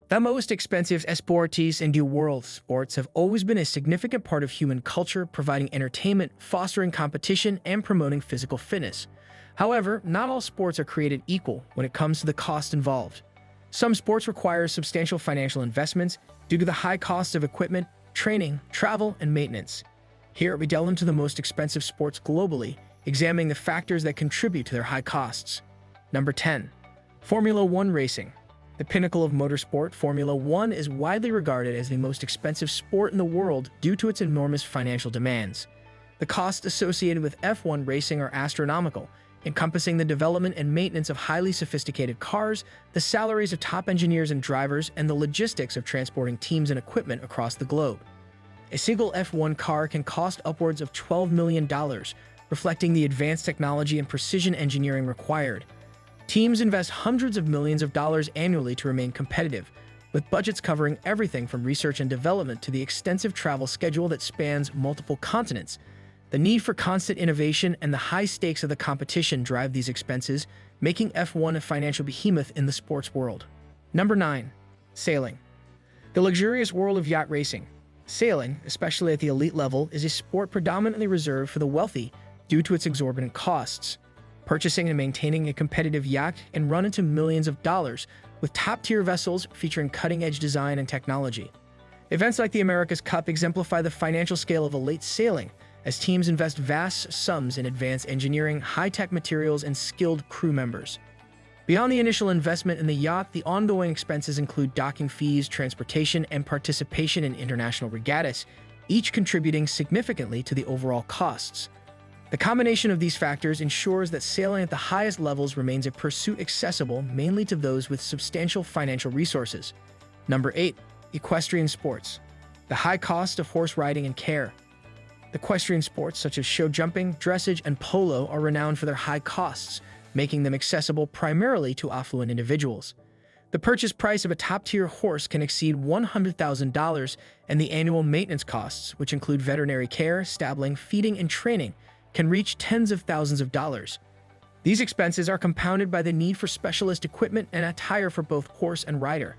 The most expensive esportes and world sports have always been a significant part of human culture, providing entertainment, fostering competition, and promoting physical fitness. However, not all sports are created equal when it comes to the cost involved. Some sports require substantial financial investments due to the high cost of equipment, training, travel, and maintenance. Here, we delve into the most expensive sports globally, examining the factors that contribute to their high costs. Number 10. Formula One racing. The pinnacle of motorsport, Formula One is widely regarded as the most expensive sport in the world due to its enormous financial demands. The costs associated with F1 racing are astronomical, encompassing the development and maintenance of highly sophisticated cars, the salaries of top engineers and drivers, and the logistics of transporting teams and equipment across the globe. A single F1 car can cost upwards of $12 million, reflecting the advanced technology and precision engineering required. Teams invest hundreds of millions of dollars annually to remain competitive, with budgets covering everything from research and development to the extensive travel schedule that spans multiple continents. The need for constant innovation and the high stakes of the competition drive these expenses, making F1 a financial behemoth in the sports world. Number 9. Sailing. The luxurious world of yacht racing. Sailing, especially at the elite level, is a sport predominantly reserved for the wealthy due to its exorbitant costs. Purchasing and maintaining a competitive yacht can run into millions of dollars, with top-tier vessels featuring cutting-edge design and technology. Events like the America's Cup exemplify the financial scale of elite sailing, as teams invest vast sums in advanced engineering, high-tech materials, and skilled crew members. Beyond the initial investment in the yacht, the ongoing expenses include docking fees, transportation, and participation in international regattas, each contributing significantly to the overall costs. The combination of these factors ensures that sailing at the highest levels remains a pursuit accessible mainly to those with substantial financial resources. Number 8. Equestrian sports. The high cost of horse riding and care. Equestrian sports such as show jumping, dressage, and polo are renowned for their high costs, making them accessible primarily to affluent individuals. The purchase price of a top-tier horse can exceed $100,000, and the annual maintenance costs, which include veterinary care, stabling, feeding, and training, can reach tens of thousands of dollars. These expenses are compounded by the need for specialist equipment and attire for both horse and rider.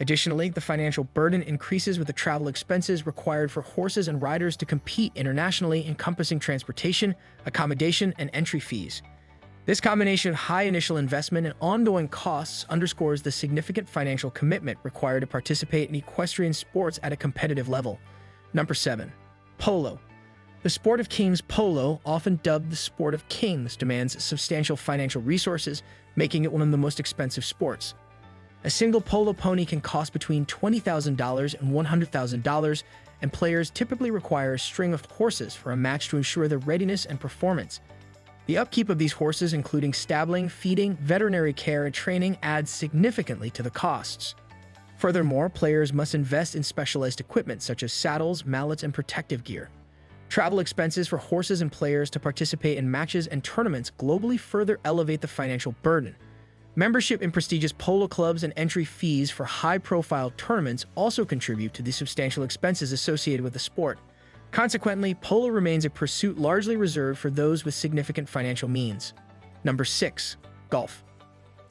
Additionally, the financial burden increases with the travel expenses required for horses and riders to compete internationally, encompassing transportation, accommodation, and entry fees. This combination of high initial investment and ongoing costs underscores the significant financial commitment required to participate in equestrian sports at a competitive level. Number 7. Polo. The sport of kings, polo, often dubbed the sport of kings, demands substantial financial resources, making it one of the most expensive sports. A single polo pony can cost between $20,000 and $100,000, and players typically require a string of horses for a match to ensure their readiness and performance. The upkeep of these horses, including stabling, feeding, veterinary care, and training, adds significantly to the costs. Furthermore, players must invest in specialized equipment such as saddles, mallets, and protective gear. Travel expenses for horses and players to participate in matches and tournaments globally further elevate the financial burden. Membership in prestigious polo clubs and entry fees for high-profile tournaments also contribute to the substantial expenses associated with the sport. Consequently, polo remains a pursuit largely reserved for those with significant financial means. Number 6. Golf.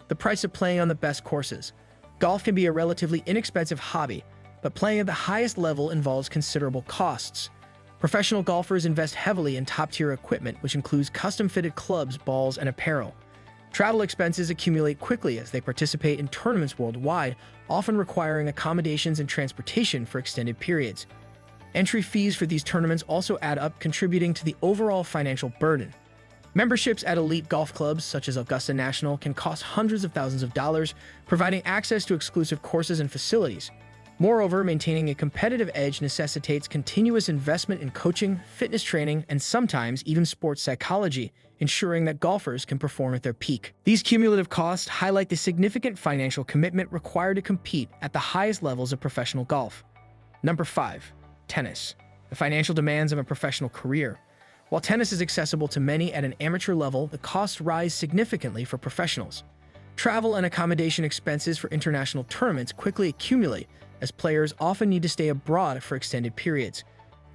The price of playing on the best courses. Golf can be a relatively inexpensive hobby, but playing at the highest level involves considerable costs. Professional golfers invest heavily in top-tier equipment, which includes custom-fitted clubs, balls, and apparel. Travel expenses accumulate quickly as they participate in tournaments worldwide, often requiring accommodations and transportation for extended periods. Entry fees for these tournaments also add up, contributing to the overall financial burden. Memberships at elite golf clubs such as Augusta National can cost hundreds of thousands of dollars, providing access to exclusive courses and facilities. Moreover, maintaining a competitive edge necessitates continuous investment in coaching, fitness training, and sometimes even sports psychology, ensuring that golfers can perform at their peak. These cumulative costs highlight the significant financial commitment required to compete at the highest levels of professional golf. Number 5. Tennis. The financial demands of a professional career. While tennis is accessible to many at an amateur level, the costs rise significantly for professionals. Travel and accommodation expenses for international tournaments quickly accumulate, as players often need to stay abroad for extended periods.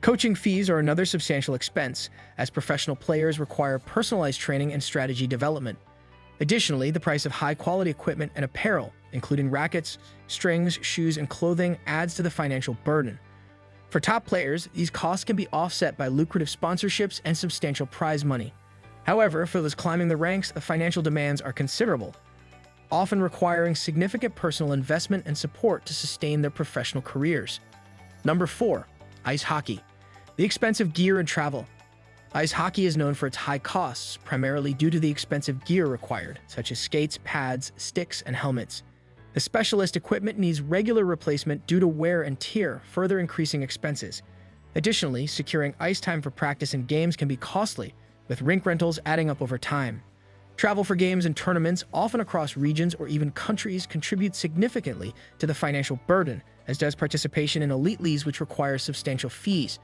Coaching fees are another substantial expense, as professional players require personalized training and strategy development. Additionally, the price of high-quality equipment and apparel, including rackets, strings, shoes, and clothing, adds to the financial burden. For top players, these costs can be offset by lucrative sponsorships and substantial prize money. However, for those climbing the ranks, the financial demands are considerable, often requiring significant personal investment and support to sustain their professional careers. Number 4. Ice hockey. The expensive gear and travel. Ice hockey is known for its high costs, primarily due to the expensive gear required, such as skates, pads, sticks, and helmets. The specialist equipment needs regular replacement due to wear and tear, further increasing expenses. Additionally, securing ice time for practice and games can be costly, with rink rentals adding up over time. Travel for games and tournaments, often across regions or even countries, contributes significantly to the financial burden, as does participation in elite leagues, which require substantial fees.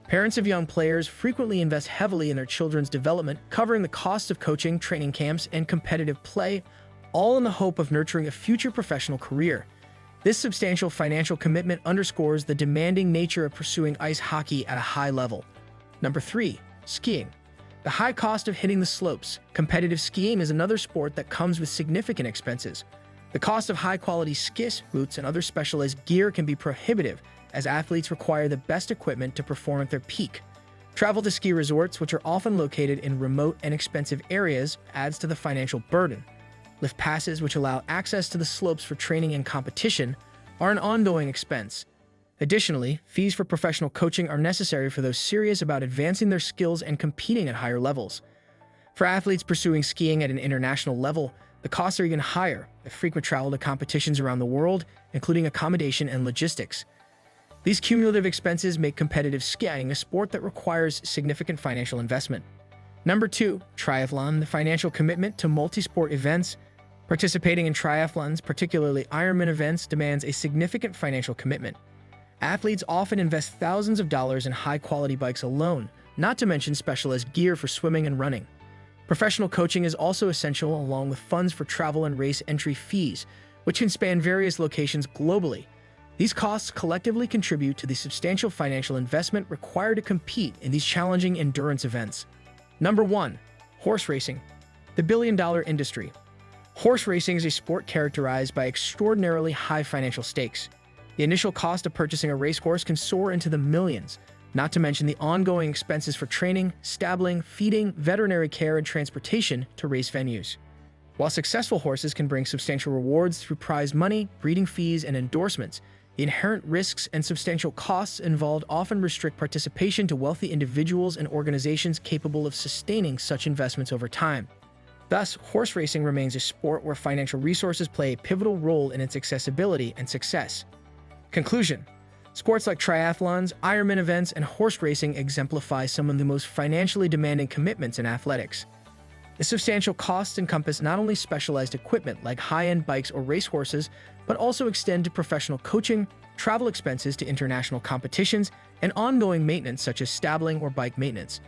Parents of young players frequently invest heavily in their children's development, covering the costs of coaching, training camps, and competitive play, all in the hope of nurturing a future professional career. This substantial financial commitment underscores the demanding nature of pursuing ice hockey at a high level. Number 3. Skiing. The high cost of hitting the slopes. Competitive skiing is another sport that comes with significant expenses. The cost of high-quality skis, boots, and other specialized gear can be prohibitive, as athletes require the best equipment to perform at their peak. Travel to ski resorts, which are often located in remote and expensive areas, adds to the financial burden. Lift passes, which allow access to the slopes for training and competition, are an ongoing expense. Additionally, fees for professional coaching are necessary for those serious about advancing their skills and competing at higher levels. For athletes pursuing skiing at an international level, the costs are even higher, with frequent travel to competitions around the world, including accommodation and logistics. These cumulative expenses make competitive skiing a sport that requires significant financial investment. Number 2. Triathlon. The financial commitment to multi-sport events. Participating in triathlons, particularly Ironman events, demands a significant financial commitment. Athletes often invest thousands of dollars in high-quality bikes alone, not to mention specialized gear for swimming and running. Professional coaching is also essential, along with funds for travel and race entry fees, which can span various locations globally. These costs collectively contribute to the substantial financial investment required to compete in these challenging endurance events. Number 1. Horse racing. The billion-dollar industry. Horse racing is a sport characterized by extraordinarily high financial stakes. The initial cost of purchasing a racehorse can soar into the millions, not to mention the ongoing expenses for training, stabling, feeding, veterinary care, and transportation to race venues. While successful horses can bring substantial rewards through prize money, breeding fees, and endorsements, the inherent risks and substantial costs involved often restrict participation to wealthy individuals and organizations capable of sustaining such investments over time. Thus, horse racing remains a sport where financial resources play a pivotal role in its accessibility and success. Conclusion. Sports like triathlons, Ironman events, and horse racing exemplify some of the most financially demanding commitments in athletics. The substantial costs encompass not only specialized equipment like high-end bikes or racehorses, but also extend to professional coaching, travel expenses to international competitions, and ongoing maintenance such as stabling or bike maintenance.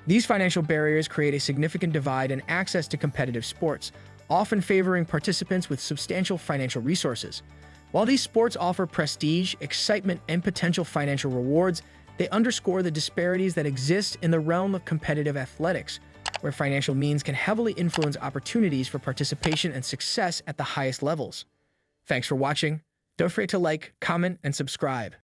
These financial barriers create a significant divide in access to competitive sports, often favoring participants with substantial financial resources. While these sports offer prestige, excitement, and potential financial rewards, they underscore the disparities that exist in the realm of competitive athletics, where financial means can heavily influence opportunities for participation and success at the highest levels. Thanks for watching. Don't forget to like, comment, and subscribe.